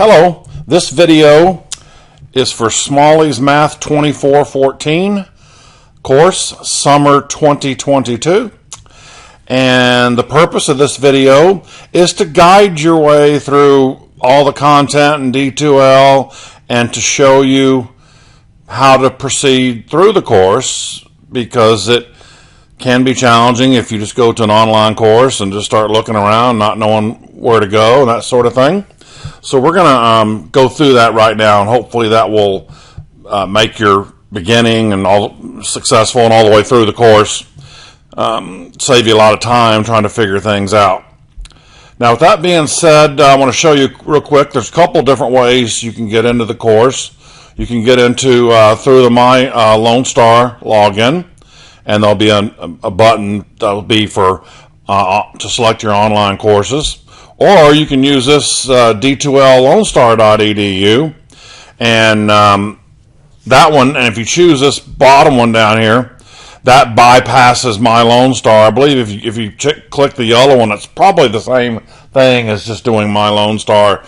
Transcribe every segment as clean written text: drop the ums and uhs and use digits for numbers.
Hello, this video is for Smalley's Math 2414 course, Summer 2022. And the purpose of this video is to guide your way through all the content in D2L and to show you how to proceed through the course, because it can be challenging if you just go to an online course and just start looking around, not knowing where to go and that sort of thing. So we're going to go through that right now, and hopefully that will make your beginning and all successful and all the way through the course. Save you a lot of time trying to figure things out. Now, with that being said, I want to show you real quick. There's a couple different ways you can get into the course. You can get into through the My Lone Star login, and there'll be a button that'll be for to select your online courses. Or you can use this d2llonestar.edu, and that one, and if you choose this bottom one down here, that bypasses My Lone Star. I believe if you click the yellow one, it's probably the same thing as just doing My Lone Star.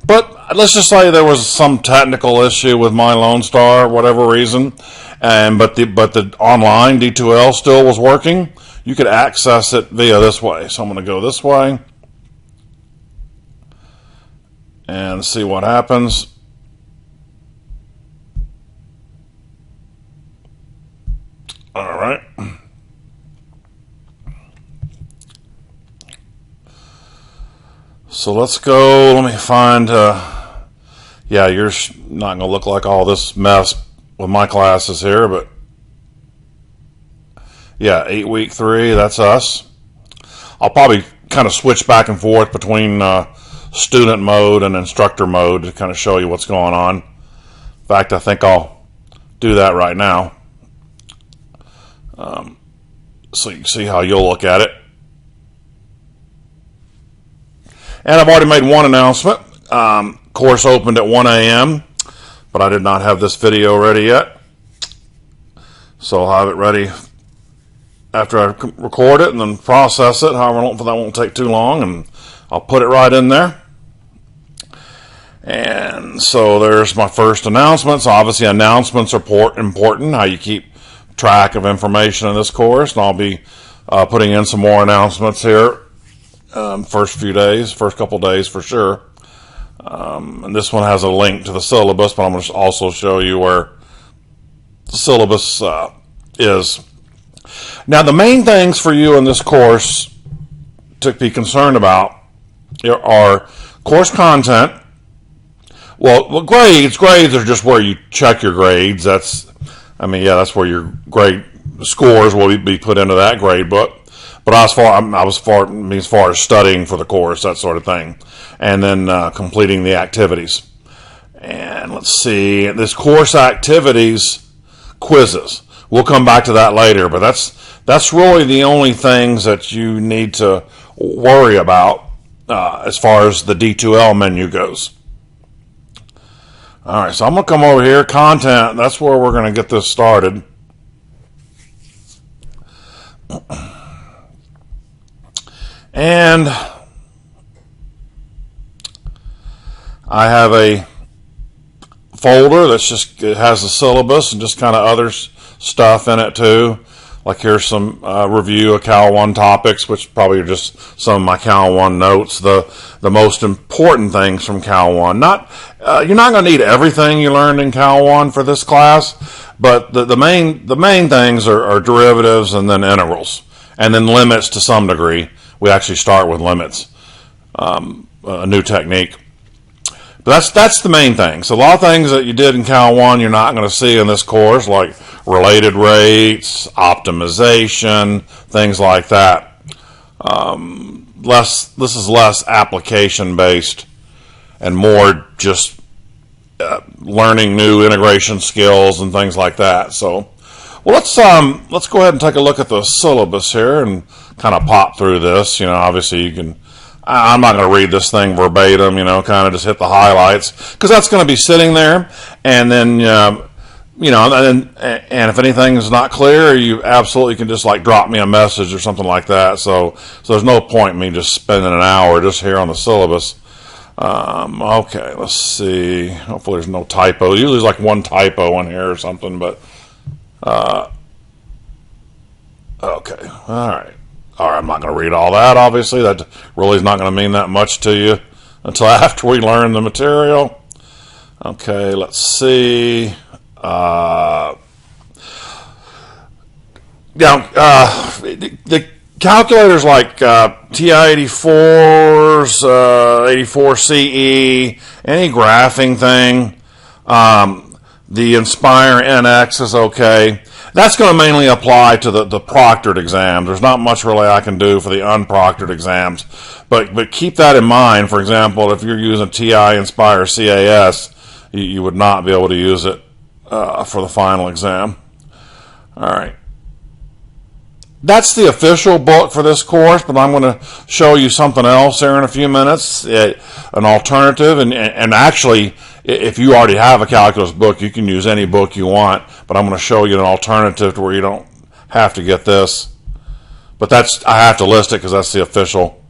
But let's just say there was some technical issue with My Lone Star, whatever reason, but the online D2L still was working. You could access it via this way. So I'm going to go this way and see what happens. All right. So let's go. Let me find, yeah, yours not going to look like all this mess with my classes here, but yeah, 8 week 3, that's us. I'll probably kind of switch back and forth between student mode and instructor mode to kind of show you what's going on. In fact, I think I'll do that right now, so you can see how you'll look at it. And I've already made one announcement. Course opened at 1 a.m., but I did not have this video ready yet, so I'll have it ready after I record it and then process it. However, that won't take too long, and I'll put it right in there. And so there's my first announcements. Obviously, announcements are important, how you keep track of information in this course, and I'll be putting in some more announcements here first couple days for sure. And this one has a link to the syllabus, but I'm going to also show you where the syllabus is. Now, the main things for you in this course to be concerned about are course content. Well, grades are just where you check your grades. That's where your grade scores will be put into that grade book. But as far as studying for the course, that sort of thing, and then completing the activities. And let's see, this course activities quizzes. We'll come back to that later, but that's really the only things that you need to worry about as far as the D2L menu goes. All right, so I'm going to come over here, content. That's where we're going to get this started. And I have a folder it has the syllabus and just kind of other stuff in it too. Like here's some review of Cal 1 topics, which probably are just some of my Cal 1 notes. The most important things from Cal 1. You're not going to need everything you learned in Cal 1 for this class, but the main things are derivatives and then integrals, and then limits to some degree. We actually start with limits, a new technique. But that's the main thing. So a lot of things that you did in Cal 1 you're not going to see in this course, like related rates, optimization, things like that. This is less application based and more just learning new integration skills and things like that. So, well, let's go ahead and take a look at the syllabus here and kind of pop through this. Obviously you can. I'm not going to read this thing verbatim, kind of just hit the highlights, because that's going to be sitting there, and then, and if anything is not clear, you absolutely can just drop me a message or something like that. So there's no point in me just spending an hour just here on the syllabus. Okay, let's see. Hopefully there's no typo. Usually there's like one typo in here or something, but okay, all right. I'm not going to read all that, obviously. That really is not going to mean that much to you until after we learn the material. Okay, let's see. The calculators like TI-84s, 84CE, any graphing thing, the Inspire NX is okay. That's going to mainly apply to the proctored exams. There's not much really I can do for the unproctored exams, but keep that in mind. For example, if you're using TI Inspire CAS, you would not be able to use it for the final exam. All right. That's the official book for this course, but I'm going to show you something else here in a few minutes, an alternative. And actually, if you already have a calculus book, you can use any book you want, but I'm going to show you an alternative to where you don't have to get this. But I have to list it because that's the official.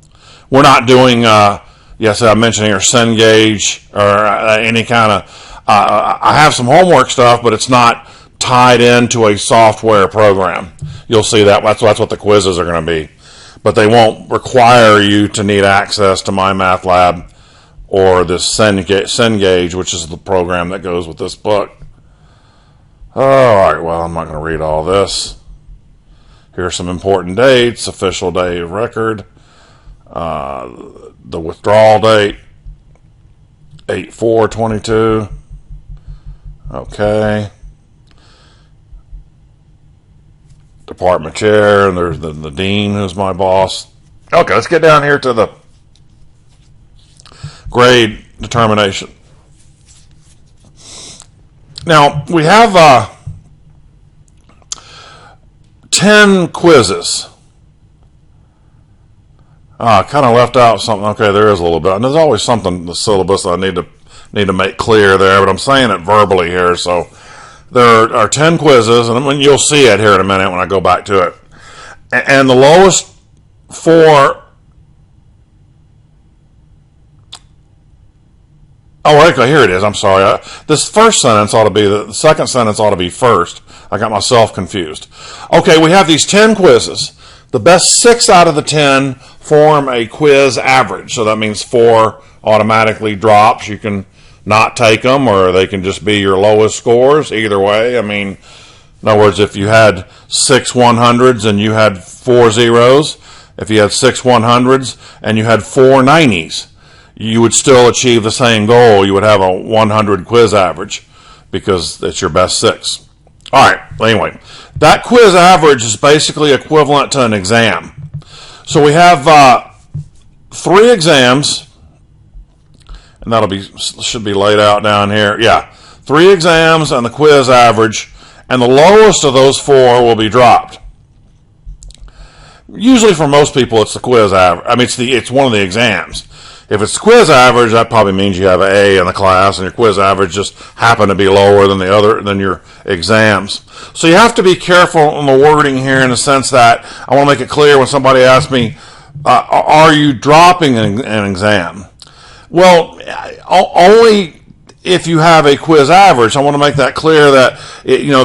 We're not doing, yes, I mentioned here, Cengage or any kind of, I have some homework stuff, but it's not tied into a software program. You'll see that. That's what the quizzes are going to be. But they won't require you to need access to MyMathLab or this Cengage, which is the program that goes with this book. Oh, all right, well, I'm not going to read all this. Here are some important dates. Official day of record. The withdrawal date, 8/4/22. Okay. Department chair, and there's the dean, who's my boss. Okay, let's get down here to the grade determination. Now, we have 10 quizzes. I kind of left out something. Okay, there is a little bit. And there's always something in the syllabus that I need to make clear there, but I'm saying it verbally here, so there are 10 quizzes, and you'll see it here in a minute when I go back to it. And the lowest 4... Oh, okay, here it is. I'm sorry. This first sentence ought to be, the second sentence ought to be first. I got myself confused. Okay, we have these 10 quizzes. The best 6 out of the 10 form a quiz average. So that means 4 automatically drops. You can not take them, or they can just be your lowest scores. Either way, I mean, in other words, if you had 6 100s and you had 4 zeros, if you had 6 100s and you had 4 90s, you would still achieve the same goal. You would have a 100 quiz average because it's your best 6. All right, anyway, that quiz average is basically equivalent to an exam. So we have 3 exams, and should be laid out down here. Yeah, 3 exams and the quiz average, and the lowest of those 4 will be dropped. Usually for most people, it's the quiz average. I mean, it's one of the exams. If it's quiz average, that probably means you have an A in the class, and your quiz average just happened to be lower than your exams. So you have to be careful on the wording here, in the sense that I want to make it clear when somebody asks me, "Are you dropping an exam?" Well, only if you have a quiz average. I want to make that clear that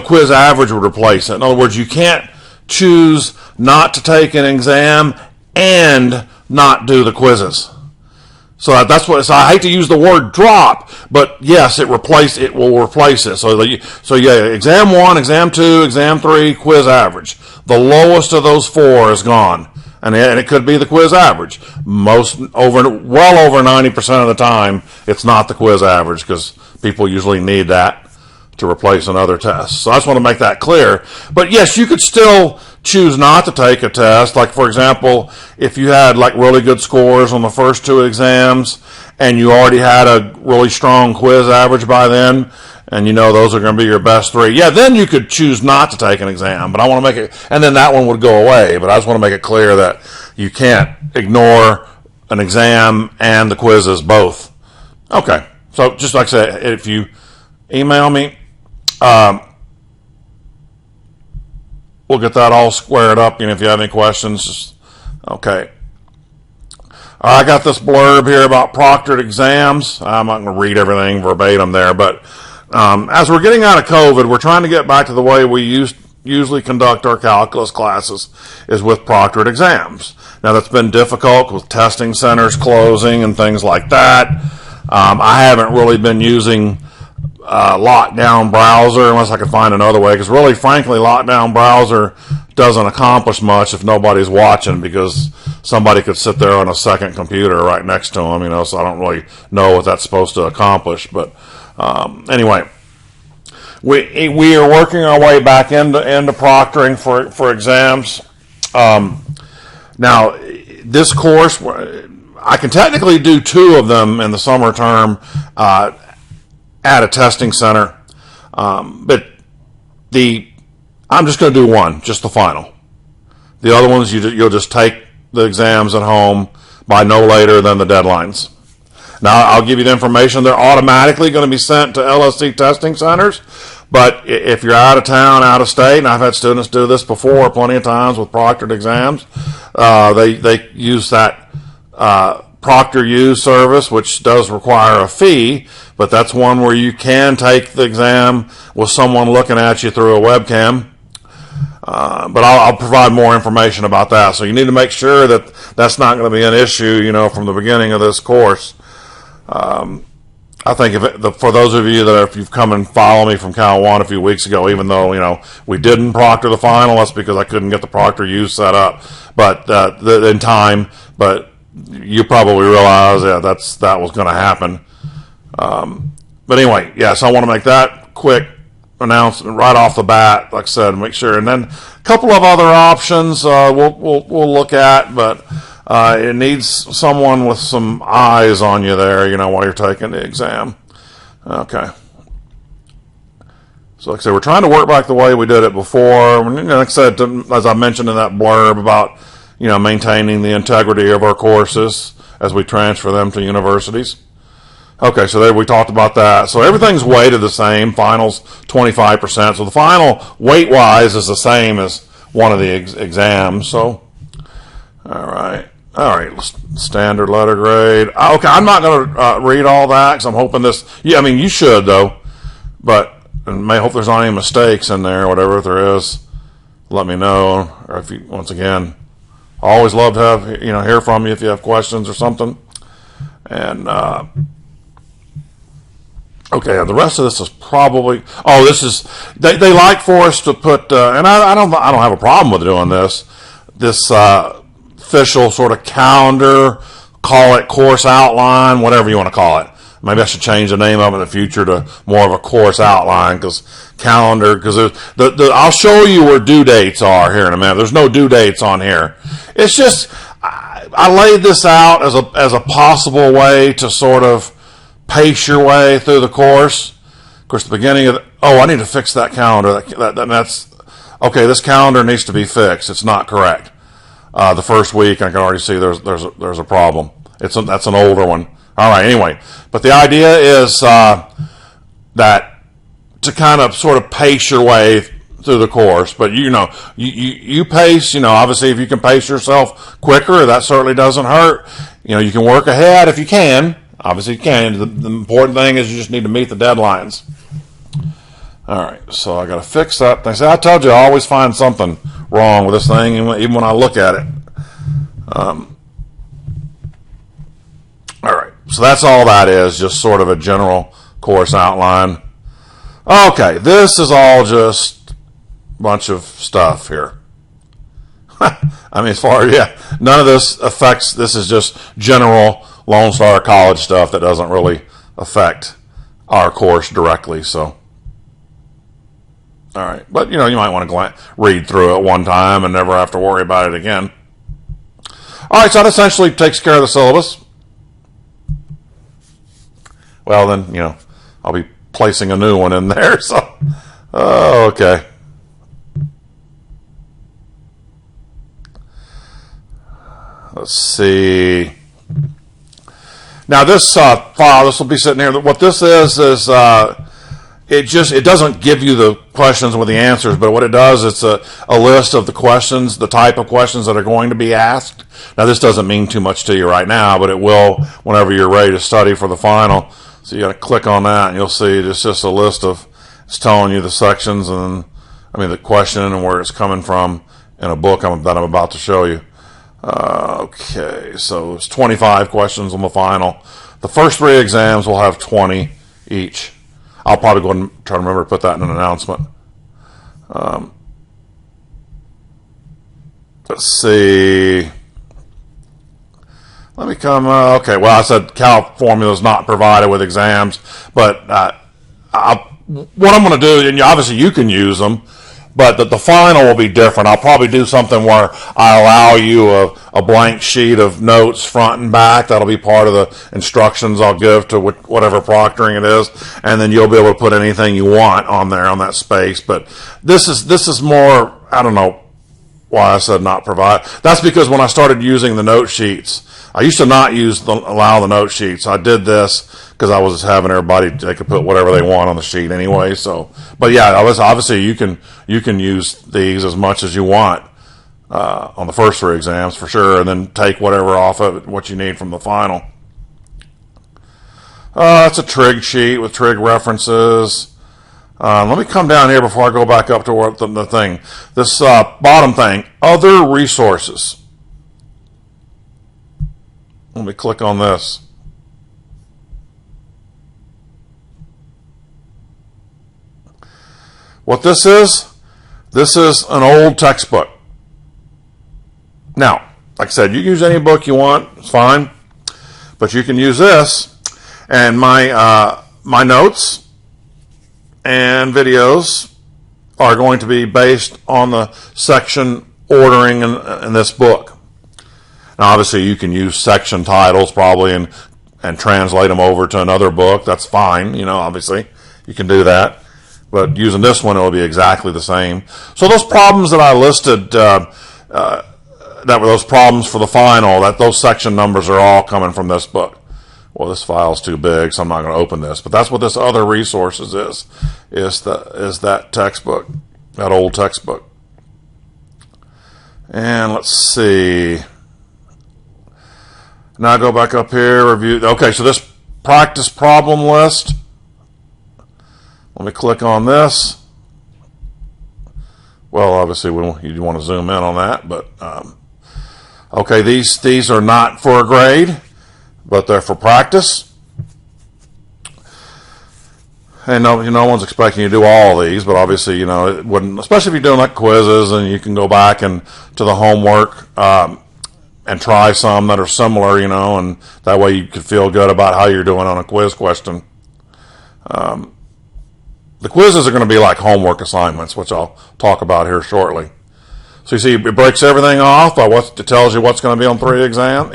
quiz average would replace it. In other words, you can't choose not to take an exam and not do the quizzes. So so I hate to use the word drop, but yes, it will replace it. So yeah, exam 1, exam 2, exam 3, quiz average. The lowest of those 4 is gone. And it could be the quiz average. Well over 90% of the time, it's not the quiz average, because people usually need that to replace another test. So I just want to make that clear. But yes, you could still choose not to take a test. Like, for example, if you had like really good scores on the first 2 exams and you already had a really strong quiz average by then, and those are going to be your best 3, yeah, then you could choose not to take an exam. But I want to make it, and then that one would go away. But I just want to make it clear that you can't ignore an exam and the quizzes both. Okay, so just like I said, if you email me, we'll get that all squared up. And if you have any questions, okay. All I got this blurb here about proctored exams. I'm not going to read everything verbatim there, but as we're getting out of COVID, we're trying to get back to the way we usually conduct our calculus classes, is with proctored exams. Now, that's been difficult with testing centers closing and things like that. I haven't really been using lockdown browser unless I can find another way, because really, frankly, lockdown browser doesn't accomplish much if nobody's watching, because somebody could sit there on a second computer right next to them, so I don't really know what that's supposed to accomplish. But anyway, we are working our way back into proctoring for exams. Now, this course, I can technically do 2 of them in the summer term at a testing center, but I'm just going to do one, just the final. The other ones, you'll just take the exams at home by no later than the deadlines. Now, I'll give you the information. They're automatically going to be sent to LSC testing centers, but if you're out of town, out of state, and I've had students do this before plenty of times with proctored exams, they use that Proctor Use service, which does require a fee, but that's one where you can take the exam with someone looking at you through a webcam. But I'll provide more information about that. So you need to make sure that that's not going to be an issue, from the beginning of this course. I think for those of you if you've come and followed me from Cal 1 a few weeks ago, even though, we didn't proctor the final, that's because I couldn't get the Proctor Use set up, but in time, but you probably realize, that was going to happen. But anyway, yes, I want to make that quick announcement right off the bat, like I said, make sure. And then a couple of other options we'll look at, but it needs someone with some eyes on you there, while you're taking the exam. Okay. So like I said, we're trying to work back the way we did it before. Like I said, as I mentioned in that blurb about, maintaining the integrity of our courses as we transfer them to universities. Okay, so there we talked about that. So everything's weighted the same. Finals 25%. So the final weight-wise is the same as one of the exams. So, all right, standard letter grade. Okay, I'm not going to read all that because I'm hoping this. Yeah, I mean you should though, but and may hope there's not any mistakes in there. Whatever if there is, let me know. Or if you, once again, I always love to have hear from you if you have questions or something. And okay, the rest of this is probably. Oh, this is they like for us to put, and I don't have a problem with doing this. This official sort of calendar, call it course outline, whatever you want to call it. Maybe I should change the name of it in the future to more of a course outline, because calendar, because I'll show you where due dates are here in a minute. There's no due dates on here. It's just I laid this out as a possible way to sort of pace your way through the course. Of course, the beginning of I need to fix that calendar. That's okay. This calendar needs to be fixed. It's not correct. The first week, I can already see there's a problem. That's an older one. All right. Anyway, but the idea is that to kind of sort of pace your way through the course. But you pace. Obviously, if you can pace yourself quicker, that certainly doesn't hurt. You can work ahead if you can. Obviously, you can. The important thing is you just need to meet the deadlines. All right, so I got to fix that. I told you I always find something wrong with this thing, even when I look at it. All right, so that's all that is, just sort of a general course outline. Okay, this is all just a bunch of stuff here. I mean, none of this affects. This is just general Lone Star College stuff that doesn't really affect our course directly. So, all right, but you might want to read through it one time and never have to worry about it again. All right, so that essentially takes care of the syllabus. Well, then I'll be placing a new one in there. So, okay. Let's see. Now this file, this will be sitting here. What this is it doesn't give you the questions with the answers, but what it does, it's a list of the questions, the type of questions that are going to be asked. Now, this doesn't mean too much to you right now, but it will whenever you're ready to study for the final. So you got to click on that, and you'll see it's just a list of, it's telling you the sections and, the question and where it's coming from in a book that I'm about to show you. Okay, so it's 25 questions on the final. The first 3 exams will have 20 each. I'll probably go and try to remember to put that in an announcement. Let's see. Let me come. Okay, well, I said Cal formula is not provided with exams, but what I'm going to do, and obviously you can use them, but the final will be different. I'll probably do something where I allow you a blank sheet of notes front and back. That'll be part of the instructions I'll give to whatever proctoring it is, and then you'll be able to put anything you want on there on that space. But this is more, I don't know why I said not provide. That's because when I started using the note sheets, I used to not allow the note sheets. I did this because I was having everybody, they could put whatever they want on the sheet anyway. So, but yeah, obviously you can use these as much as you want on the first 3 exams for sure, and then take whatever off of it, what you need from the final. It's a trig sheet with trig references. Let me come down here before I go back up to the thing. This bottom thing, other resources. Let me click on this. What this is an old textbook. Now, like I said, you can use any book you want, it's fine, but you can use this. And my notes and videos are going to be based on the section ordering in this book. Now, obviously, you can use section titles probably and translate them over to another book. That's fine, obviously. You can do that. But using this one, it'll be exactly the same. So those problems that I listed, that were those problems for the final, those section numbers are all coming from this book. Well, this file's too big, so I'm not going to open this. But that's what this other resources is that textbook, that old textbook. And let's see. Now go back up here, review. Okay, so this practice problem list. Let me click on this. Well, obviously, you want to zoom in on that, but okay, these are not for a grade, but they're for practice. And no one's expecting you to do all of these, but obviously, it wouldn't, especially if you're doing like quizzes, and you can go back and to the homework and try some that are similar, and that way you could feel good about how you're doing on a quiz question. The quizzes are going to be like homework assignments, which I'll talk about here shortly. So you see, it breaks everything off by it tells you what's going to be on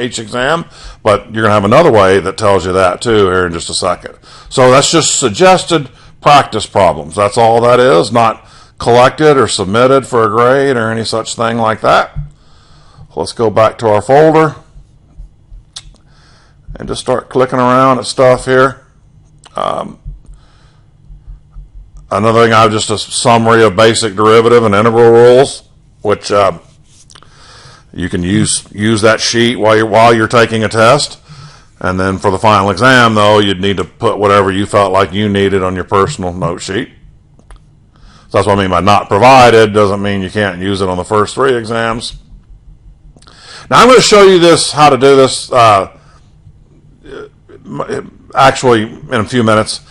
each exam, but you're going to have another way that tells you that too here in just a second. So that's just suggested practice problems. That's all that is, not collected or submitted for a grade or any such thing like that. Let's go back to our folder and just start clicking around at stuff here. Another thing, I have just a summary of basic derivative and integral rules, which you can use that sheet while you're taking a test. And then for the final exam, though, you'd need to put whatever you felt like you needed on your personal note sheet. So that's what I mean by not provided. Doesn't mean you can't use it on the first 3 exams. Now I'm going to show you how to do this actually in a few minutes.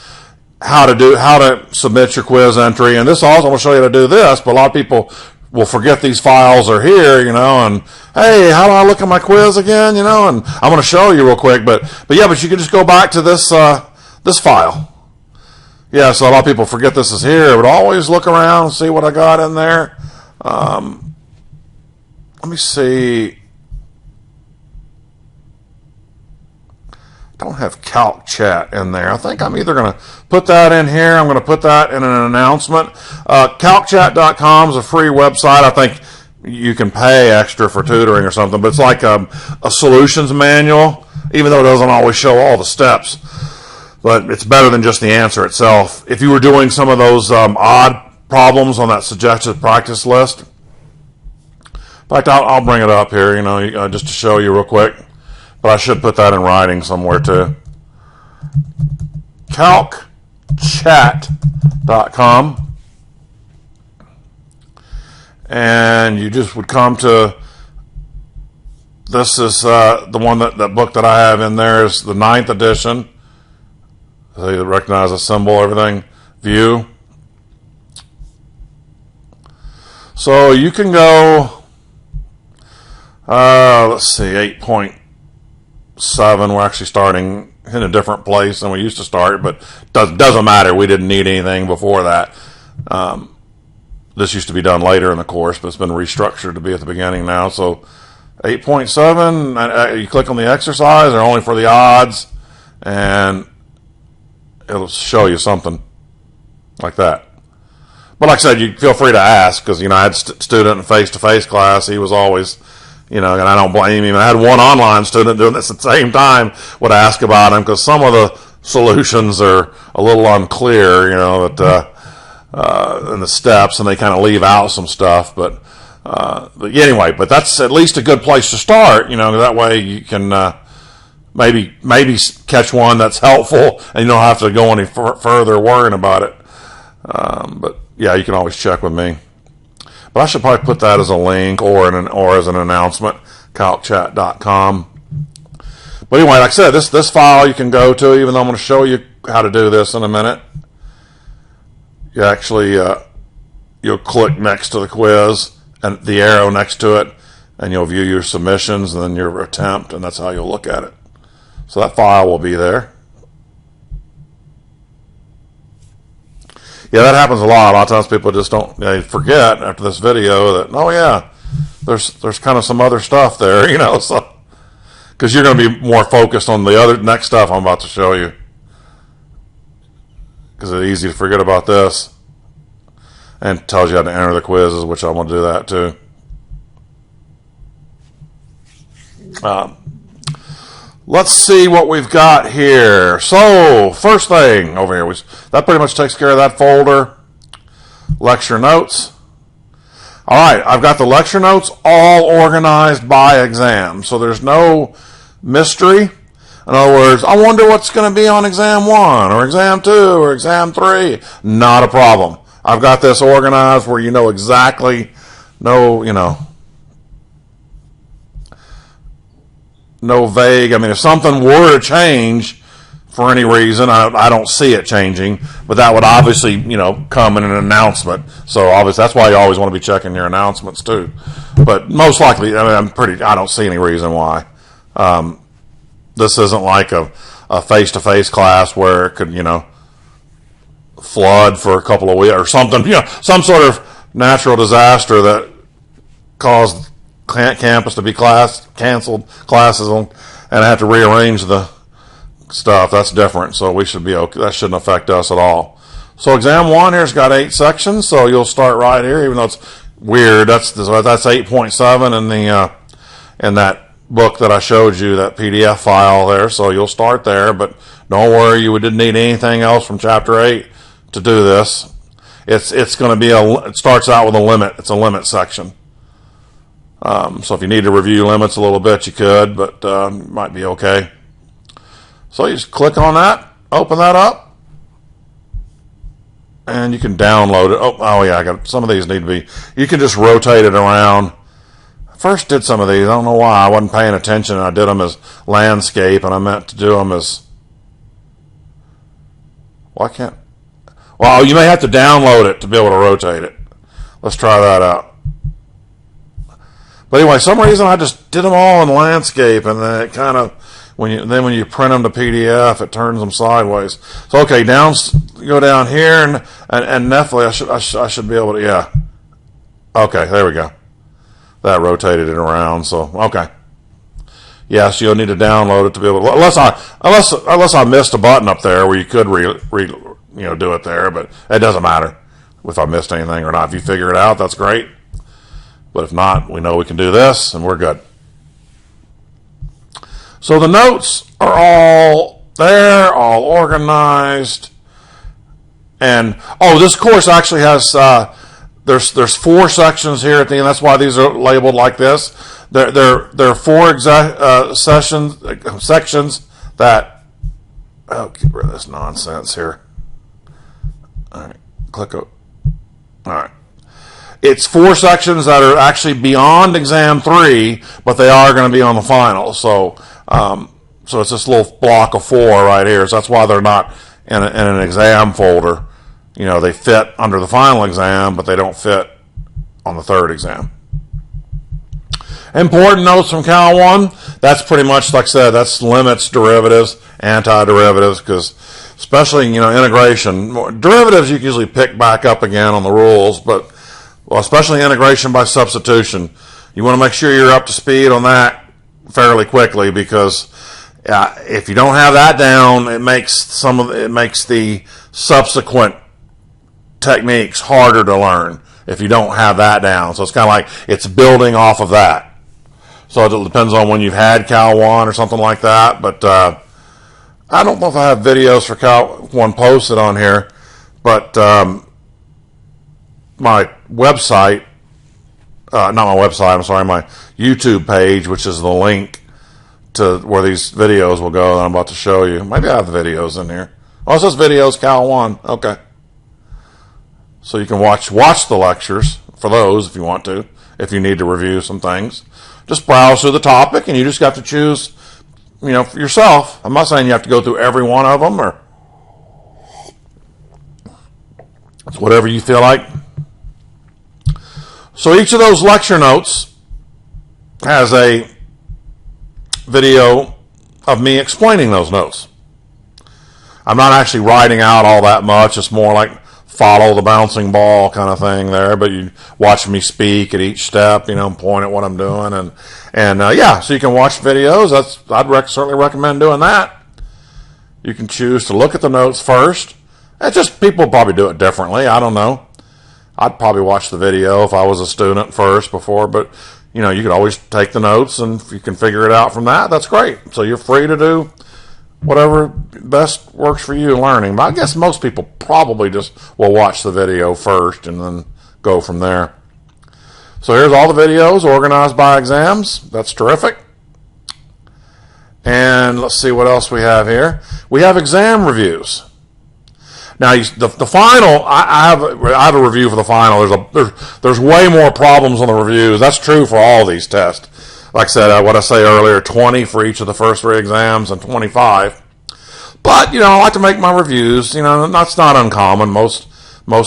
How to submit your quiz entry, and this also will show you how to do this. But a lot of people will forget these files are here, and hey, how do I look at my quiz again? And I'm going to show you real quick. But you can just go back to this file. Yeah, so a lot of people forget this is here, but always look around and see what I got in there. Let me see. Don't have Calc Chat in there. I think I'm either going to put that in here. I'm going to put that in an announcement. CalcChat.com is a free website. I think you can pay extra for tutoring or something, but it's like a solutions manual, even though it doesn't always show all the steps. But it's better than just the answer itself. If you were doing some of those odd problems on that suggested practice list, in fact, I'll bring it up here, just to show you real quick. But I should put that in writing somewhere too. CalcChat.com. And you just would come to, this is the one that book that I have in there is the 9th edition. So you recognize the symbol, everything, view. So you can go, let's see, 8.7. We're actually starting in a different place than we used to start, but doesn't matter. We didn't need anything before that. This used to be done later in the course, but it's been restructured to be at the beginning now. So 8.7, you click on the exercise, they're only for the odds, and it'll show you something like that. But like I said, you feel free to ask, because, I had a student in face-to-face class. He was always, and I don't blame him. I had one online student doing this at the same time, would ask about him, because some of the solutions are a little unclear, in the steps, and they kind of leave out some stuff. But anyway, but that's at least a good place to start. That way you can maybe catch one that's helpful, and you don't have to go any further worrying about it. But yeah, you can always check with me. But I should probably put that as a link or as an announcement, calcchat.com. But anyway, like I said, this file you can go to, even though I'm going to show you how to do this in a minute. You actually, you'll click next to the quiz and the arrow next to it, and you'll view your submissions and then your attempt, and that's how you'll look at it. So that file will be there. Yeah, that happens a lot. A lot of times people just they forget after this video that, oh yeah, there's kind of some other stuff there, so, because you're going to be more focused on the other next stuff I'm about to show you. Because it's easy to forget about this. And it tells you how to enter the quizzes, which I'm going to do that too. Let's see what we've got here. So, first thing over here, that pretty much takes care of that folder. Lecture notes. Alright, I've got the lecture notes all organized by exam. So there's no mystery. In other words, I wonder what's going to be on exam 1 or exam 2 or exam 3. Not a problem. I've got this organized where you know exactly, no vague. I mean, if something were to change for any reason, I don't see it changing, but that would obviously, come in an announcement. So obviously that's why you always want to be checking your announcements too. But most likely, I don't see any reason why. This isn't like a face-to-face class where it could, flood for a couple of weeks or something, some sort of natural disaster that caused campus to be canceled classes and have to rearrange the stuff. That's different, so we should be okay. That shouldn't affect us at all. So exam 1 here's got 8 sections, so you'll start right here, even though it's weird. That's 8.7 in that book that I showed you, that PDF file there. So you'll start there, but don't worry, you didn't need anything else from chapter 8 to do this. It's going to be it starts out with a limit. It's a limit section. So if you need to review limits a little bit, you could, but might be okay. So you just click on that, open that up, and you can download it. Oh yeah, some of these need to be. You can just rotate it around. First did some of these. I don't know why. I wasn't paying attention. I did them as landscape, and I meant to do them as. Why can't? Well, you may have to download it to be able to rotate it. Let's try that out. But anyway, some reason I just did them all in landscape, and then it kind of when you print them to PDF, it turns them sideways. So okay, go down here and definitely I should be able to, yeah. Okay, there we go. That rotated it around. So okay. Yes, you'll need to download it to be able to, unless I missed a button up there where you could do it there, but it doesn't matter if I missed anything or not. If you figure it out, that's great. But if not, we know we can do this, and we're good. So the notes are all there, all organized. And, this course actually has, there's 4 sections here at the end. That's why these are labeled like this. There are 4 sections that, get rid of this nonsense here. All right, click it. All right. It's 4 sections that are actually beyond exam 3, but they are going to be on the final. So it's this little block of 4 right here. So that's why they're not in an exam folder. They fit under the final exam, but they don't fit on the 3rd exam. Important notes from Cal 1. That's pretty much, like I said, that's limits, derivatives, antiderivatives, because especially, integration. Derivatives you can usually pick back up again on the rules, but especially integration by substitution. You want to make sure you're up to speed on that fairly quickly, because if you don't have that down, it makes the subsequent techniques harder to learn if you don't have that down. So it's kind of like it's building off of that. So it depends on when you've had Cal 1 or something like that. But I don't know if I have videos for Cal 1 posted on here, but my website, not my website, I'm sorry, my YouTube page, which is the link to where these videos will go that I'm about to show you. Maybe I have the videos in here. Oh, it says videos Cal 1. Okay. So you can watch the lectures for those if you want to, if you need to review some things. Just browse through the topic, and you just have to choose, for yourself. I'm not saying you have to go through every one of them, or it's whatever you feel like. So each of those lecture notes has a video of me explaining those notes. I'm not actually writing out all that much. It's more like follow the bouncing ball kind of thing there, but you watch me speak at each step, point at what I'm doing, and so you can watch videos. I'd certainly recommend doing that. You can choose to look at the notes first. It's just people probably do it differently. I don't know. I'd probably watch the video if I was a student first before, but you could always take the notes, and if you can figure it out from that, that's great. So you're free to do whatever best works for you in learning. But I guess most people probably just will watch the video first and then go from there. So here's all the videos organized by exams. That's terrific. And let's see what else we have here. We have exam reviews. Now, the final, I have a review for the final. There's way more problems on the reviews. That's true for all these tests. Like I said, what I say earlier, 20 for each of the first 3 exams and 25. But, I like to make my reviews. That's not uncommon. Most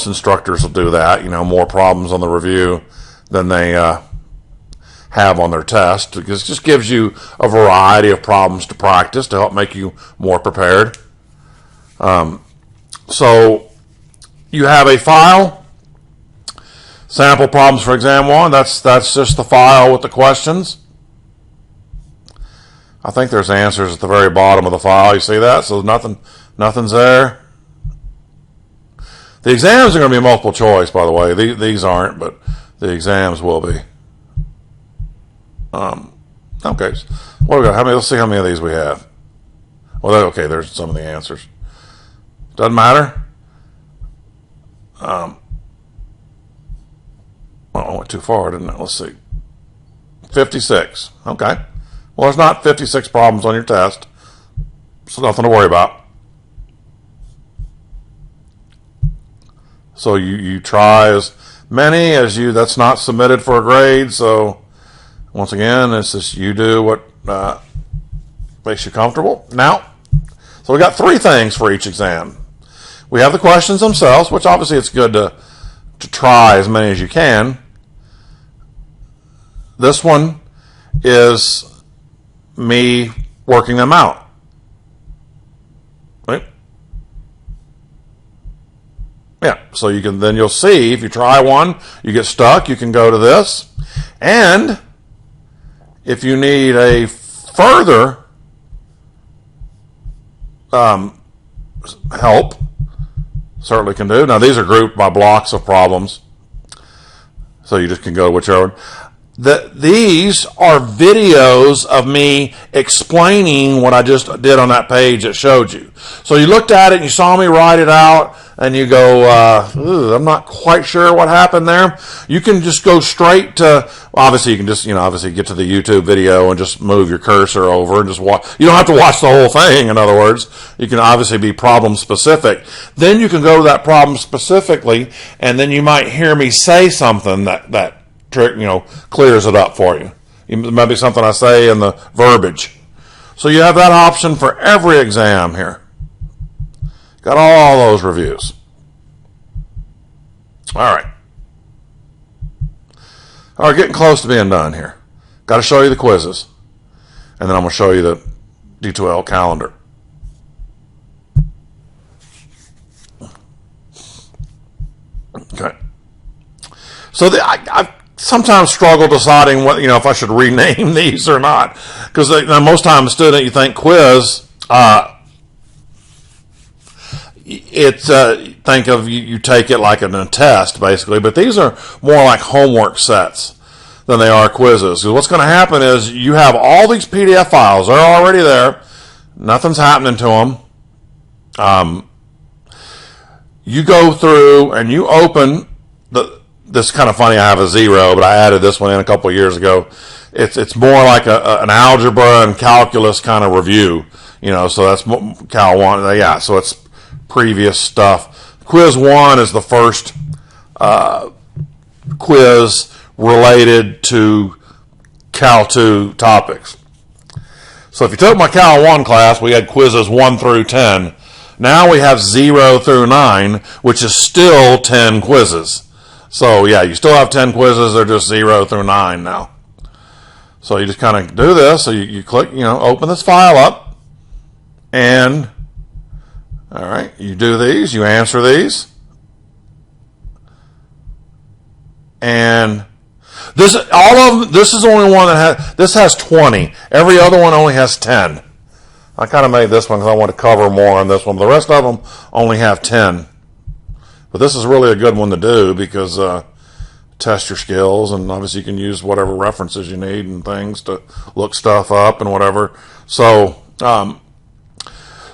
instructors will do that. More problems on the review than they have on their test, because it just gives you a variety of problems to practice to help make you more prepared. So you have a file, sample problems for exam 1. That's just the file with the questions. I think there's answers at the very bottom of the file. You see that? So nothing's there. The exams are going to be multiple choice, by the way. These aren't, but the exams will be. Okay. What do we got? Let's see how many of these we have. Well, okay, there's some of the answers. Doesn't matter. I went too far, didn't I? Let's see. 56. Okay. Well, there's not 56 problems on your test, so nothing to worry about. So you try as many as that's not submitted for a grade. So once again, it's just you do what makes you comfortable. Now, so we got 3 things for each exam. We have the questions themselves, which obviously it's good to try as many as you can. This one is me working them out. Right? Yeah, so you'll see, if you try one, you get stuck, you can go to this. And if you need a further help, certainly can do. Now, these are grouped by blocks of problems, so you just can go to whichever one. These are videos of me explaining what I just did on that page that showed you. So you looked at it and you saw me write it out, and you go, I'm not quite sure what happened there. You can just go straight to, obviously you can just, obviously get to the YouTube video and just move your cursor over and just watch. You don't have to watch the whole thing, in other words. You can obviously be problem specific. Then you can go to that problem specifically, and then you might hear me say something that trick, clears it up for you. It might be something I say in the verbiage. So you have that option for every exam here. Got all those reviews. All right. All right, getting close to being done here. Got to show you the quizzes. And then I'm going to show you the D2L calendar. Okay. So I've sometimes struggle deciding what, if I should rename these or not. Because most times, a student, you think quiz, think of you take it like a test basically, but these are more like homework sets than they are quizzes. So what's going to happen is you have all these PDF files; they're already there. Nothing's happening to them. You go through and you open this is kind of funny. I have a 0, but I added this one in a couple of years ago. It's more like an algebra and calculus kind of review. So that's Cal 1. Yeah, so it's previous stuff. Quiz 1 is the first quiz related to Cal 2 topics. So if you took my Cal 1 class, we had quizzes 1 through 10. Now we have 0 through 9, which is still 10 quizzes. So yeah, you still have 10 quizzes. They're just 0 through 9 now. So you just kind of do this. So you click, open this file up, and all right, you do these, you answer these. And this is the only one that has 20. Every other one only has 10. I kind of made this one because I want to cover more on this one. The rest of them only have 10. But this is really a good one to do because test your skills, and obviously you can use whatever references you need and things to look stuff up and whatever. So the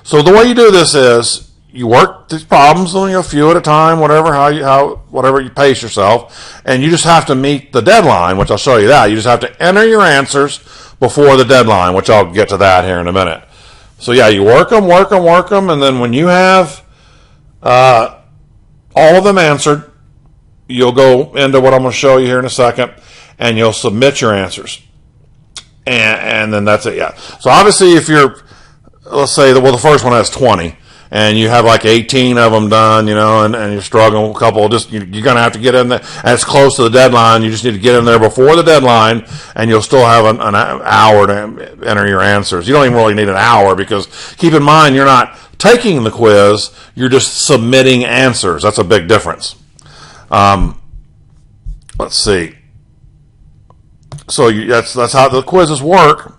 way you do this is you work these problems, a few at a time, whatever you pace yourself, and you just have to meet the deadline, which I'll show you that. You just have to enter your answers before the deadline, which I'll get to that here in a minute. So yeah, you work them, and then when you have all of them answered, you'll go into what I'm going to show you here in a second, and you'll submit your answers. And then that's it, yeah. So obviously if let's say the first one has 20, and you have like 18 of them done, and you're struggling with a couple, you're going to have to get in there, and it's close to the deadline. You just need to get in there before the deadline, and you'll still have an hour to enter your answers. You don't even really need an hour, because keep in mind, you're not taking the quiz, you're just submitting answers. That's a big difference. Let's see. So that's how the quizzes work.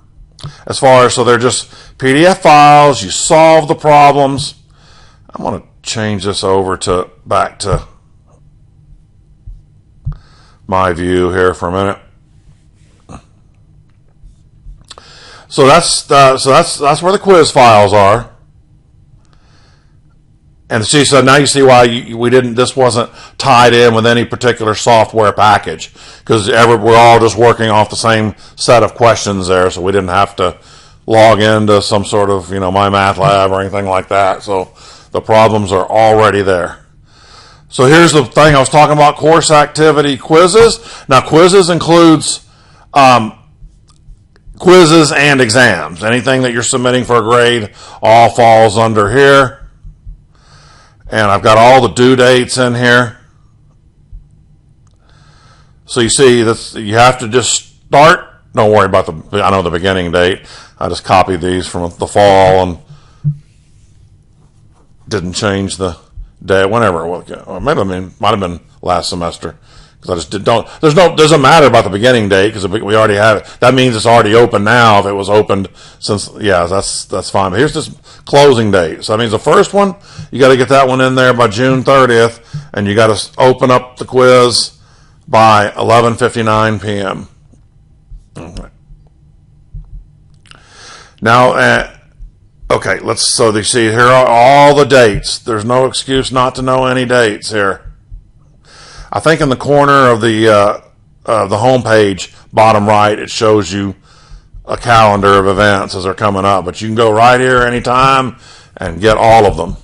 So they're just PDF files. You solve the problems. I'm going to change this over back to my view here for a minute. So that's where the quiz files are. And so now you see why this wasn't tied in with any particular software package, because we're all just working off the same set of questions there, so we didn't have to log into some sort of, My Math Lab or anything like that. So the problems are already there. So here's the thing I was talking about, course activity quizzes. Now quizzes includes quizzes and exams. Anything that you're submitting for a grade all falls under here. And I've got all the due dates in here. So you see, you have to just start. Don't worry about the beginning date. I just copied these from the fall and didn't change the day, whenever it was. Or maybe might have been last semester. Because I just doesn't matter about the beginning date, because we already have it. That means it's already open now. If it was opened since, yeah, that's fine. But here's this closing date. So that means the first one, you got to get that one in there by June 30th, and you got to open up the quiz by 11:59 p.m. Okay. Now, okay, so you see here are all the dates. There's no excuse not to know any dates here. I think in the corner of the home page, bottom right, it shows you a calendar of events as they're coming up. But you can go right here anytime and get all of them.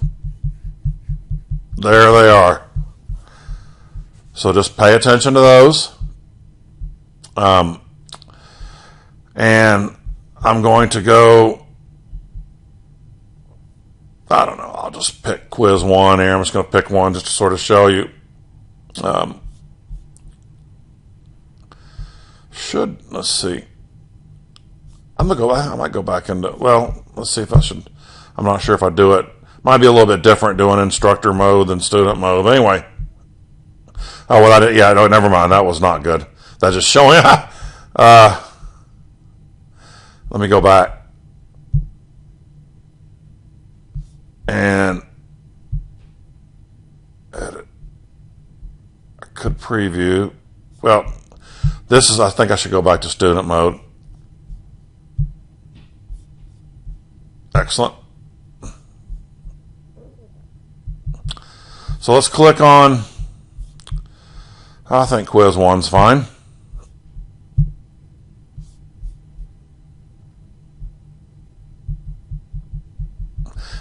There they are. So just pay attention to those. And I'm going to go, I don't know, I'll just pick quiz 1 here. I'm just going to pick one just to sort of show you. Let's see. I might go back into, well, let's see if I should. I'm not sure if I do it. Might be a little bit different doing instructor mode than student mode. But anyway. Oh, well, no, never mind. That was not good. That's just showing. Let me go back. And edit. I could preview. Well, I think I should go back to student mode. Excellent. So let's click on, I think quiz 1's fine.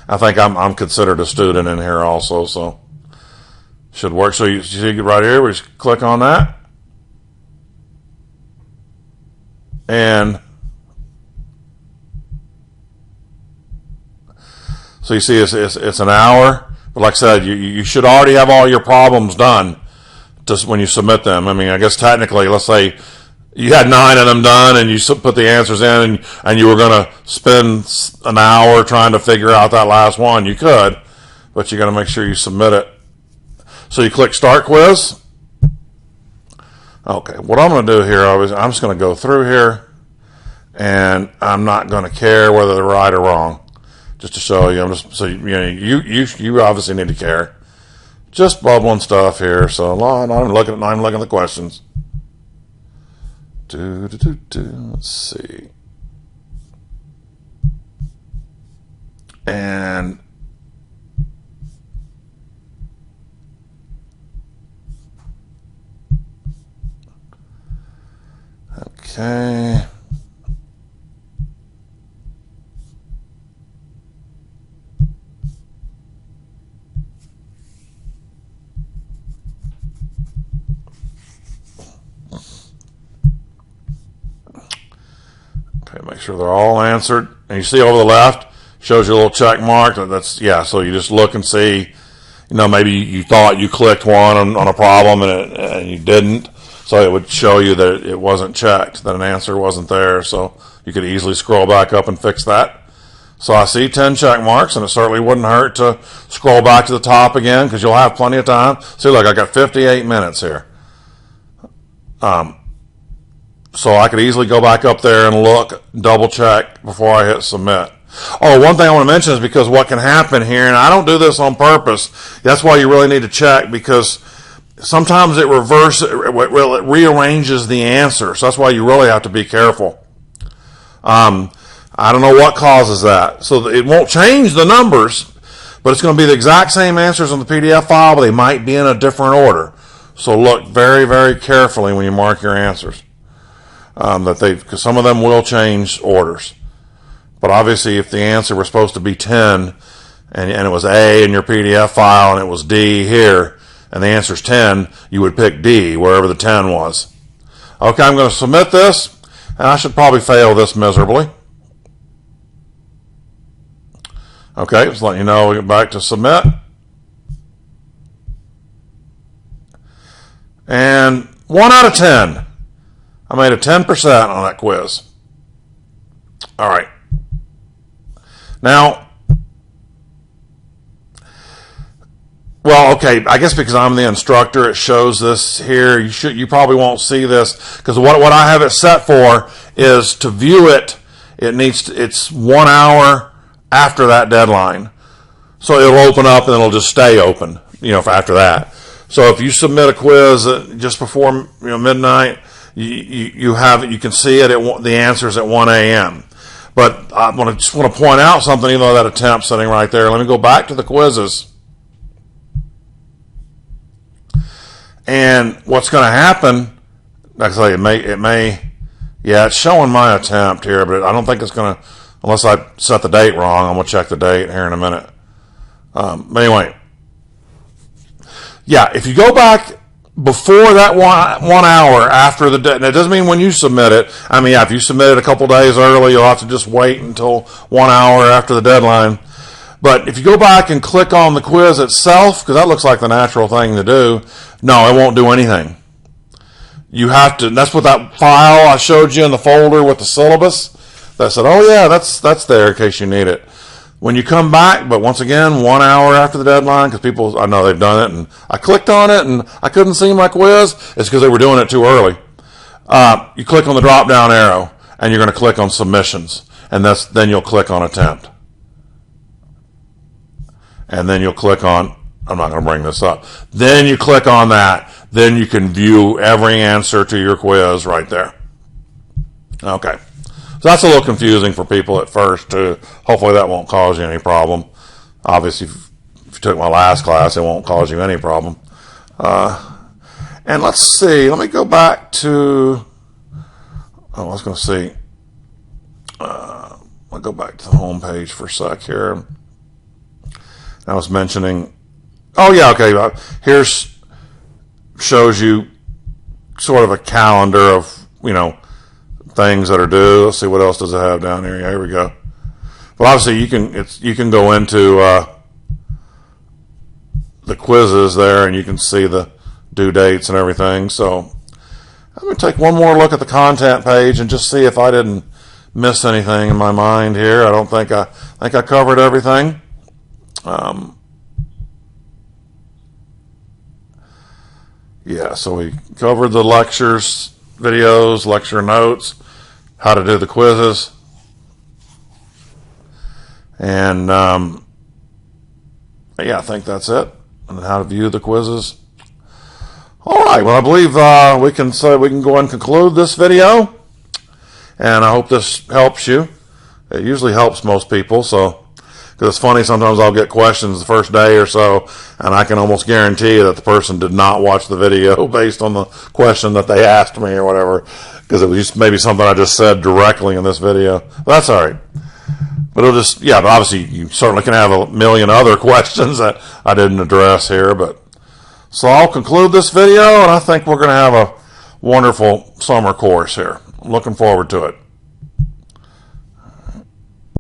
I think I'm considered a student in here also, so should work. So you see right here, we just click on that. And so you see it's an hour. But like I said, you should already have all your problems done just when you submit them. I mean, I guess technically, let's say you had 9 of them done and you put the answers in and you were going to spend an hour trying to figure out that last one. You could, but you got to make sure you submit it. So you click Start Quiz. Okay, what I'm going to do here, I'm just going to go through here and I'm not going to care whether they're right or wrong. Just to show you, you obviously need to care. Just bubbling stuff here, so I'm looking at the questions. Let's see. And okay. Make sure they're all answered. And you see over the left, shows you a little check mark. So you just look and see, maybe you thought you clicked one on a problem and you didn't. So it would show you that it wasn't checked, that an answer wasn't there. So you could easily scroll back up and fix that. So I see 10 check marks, and it certainly wouldn't hurt to scroll back to the top again because you'll have plenty of time. See, look, I got 58 minutes here. So I could easily go back up there and look, double check before I hit submit. Oh, one thing I want to mention is because what can happen here, and I don't do this on purpose, that's why you really need to check, because sometimes it rearranges the answer. So that's why you really have to be careful. I don't know what causes that. So it won't change the numbers, but it's going to be the exact same answers on the PDF file, but they might be in a different order. So look very, very carefully when you mark your answers. Because some of them will change orders. But obviously, if the answer was supposed to be 10, and it was A in your PDF file, and it was D here, and the answer's 10, you would pick D, wherever the 10 was. Okay, I'm going to submit this, and I should probably fail this miserably. Okay, just letting you know, we get back to submit. And 1 out of 10. I made a 10% on that quiz. All right. Now, well, okay, I guess because I'm the instructor, it shows this here. You probably won't see this because what I have it set for is to view it. It's 1 hour after that deadline, so it'll open up and it'll just stay open. For after that. So if you submit a quiz just before midnight, you can see it at the answers at 1 a.m. But I just want to point out something, even though that attempt's sitting right there. Let me go back to the quizzes. And what's going to happen, actually, it may, yeah, it's showing my attempt here, but I don't think it's going to, unless I set the date wrong. I'm going to check the date here in a minute. But anyway, yeah, if you go back before that 1 hour after the deadline, it doesn't mean when you submit it. I mean, yeah, if you submit it a couple days early, you'll have to just wait until 1 hour after the deadline. But if you go back and click on the quiz itself, because that looks like the natural thing to do, no, it won't do anything. You have to, that's what that file I showed you in the folder with the syllabus, that said, oh yeah, that's there in case you need it. When you come back, but once again, 1 hour after the deadline, because people, I know they've done it, and I clicked on it and I couldn't see my quiz, it's because they were doing it too early. You click on the drop down arrow and you're going to click on submissions, and then you'll click on attempt. And then you'll click on, I'm not going to bring this up. Then you click on that. Then you can view every answer to your quiz right there. Okay. So that's a little confusing for people at first, too. Hopefully that won't cause you any problem. Obviously, if you took my last class, it won't cause you any problem. And let's see. Let me go back to, I was going to see. I'll go back to the home page for a sec here. I was mentioning, oh yeah, okay, here's, shows you sort of a calendar of, things that are due. Let's see, what else does it have down here? Yeah, here we go. But obviously you can go into the quizzes there and you can see the due dates and everything. So I'm going to take one more look at the content page and just see if I didn't miss anything in my mind here. I don't think I covered everything. Yeah, so we covered the lectures, videos, lecture notes, how to do the quizzes, and yeah, I think that's it, and how to view the quizzes. All right, well, I believe we can go and conclude this video, and I hope this helps you. It usually helps most people, so. Because it's funny, sometimes I'll get questions the first day or so, and I can almost guarantee that the person did not watch the video based on the question that they asked me or whatever, because it was just maybe something I just said directly in this video. But that's all right. But it'll just, yeah, but obviously you certainly can have a million other questions that I didn't address here. But so I'll conclude this video, and I think we're going to have a wonderful summer course here. I'm looking forward to it.